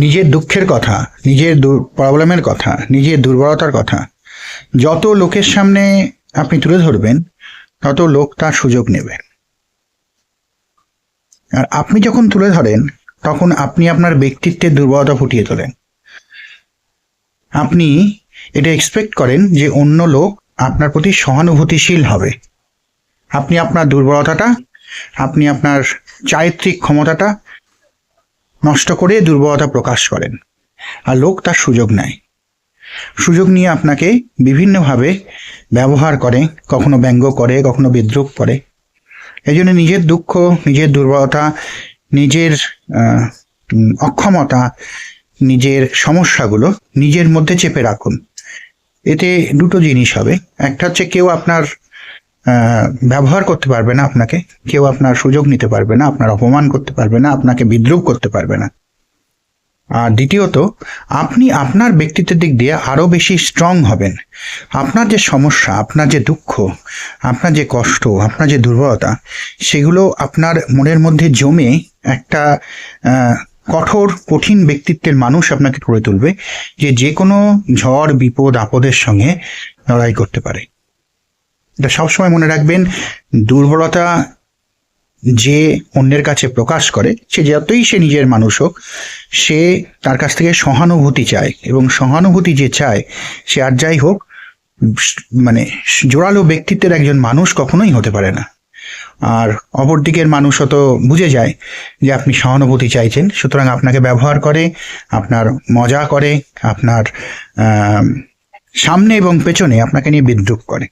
নিজের দুঃখের কথা, নিজের প্রবলেমের কথা, নিজের দুর্বলতার কথা যত লোকের সামনে আপনি তুলে ধরবেন, তত লোক তার সুযোগ নেবে। আর আপনি যখন তুলে ধরেন, তখন আপনি আপনার ব্যক্তিত্বের দুর্বলতা ফুটিয়ে তোলেন। আপনি এটা এক্সপেক্ট করেন যে অন্য লোক আপনার প্রতি সহানুভূতিশীল হবে। আপনি আপনার দুর্বলতাটা, আপনি আপনার চারিত্রিক ক্ষমতাটা নষ্ট করে দুর্বলতা প্রকাশ করেন, আর লোক তার সুযোগ নেয়। সুযোগ নিয়ে আপনাকে বিভিন্নভাবে ব্যবহার করে, কখনো ব্যঙ্গ করে, কখনো বিদ্রূপ করে। এই জন্য নিজের দুঃখ, নিজের দুর্বলতা, নিজের অক্ষমতা, নিজের সমস্যাগুলো নিজের মধ্যে চেপে রাখুন। এতে দুটো জিনিস হবে। একটা হচ্ছে কেউ আপনার ব্যবহার করতে পারবে না আপনাকে, কেউ আপনার সুযোগ নিতে পারবে না, আপনার অপমান করতে পারবে না, আপনাকে বিদ্রূপ করতে পারবে না। আর দ্বিতীয়ত, আপনি আপনার ব্যক্তিত্বের দিক দিয়ে আরো বেশি স্ট্রং হবেন। আপনার যে সমস্যা, আপনার যে দুঃখ, আপনার যে কষ্ট, আপনার যে দুর্বলতা, সেগুলো আপনার মনের মধ্যে জমে একটা কঠোর কঠিন ব্যক্তিত্বের মানুষ আপনাকে করে তুলবে, যে কোনো ঝড় বিপদ আপদের সঙ্গে লড়াই করতে পারে। এটা সবসময় মনে রাখবেন, দুর্বলতা যে অন্যের কাছে প্রকাশ করে, সে যতই সে নিজের মানুষ হোক, সে তার কাছ থেকে সহানুভূতি চায়, এবং সহানুভূতি যে চায় সে আর যাই হোক, মানে জোরালো ব্যক্তিত্বের একজন মানুষ কখনোই হতে পারে না। আর অপর দিকের মানুষও তো বুঝে যায় যে আপনি সহানুভূতি চাইছেন, সুতরাং আপনাকে ব্যবহার করে, আপনার মজা করে, আপনার সামনে এবং পেছনে আপনাকে নিয়ে বিদ্রূপ করে।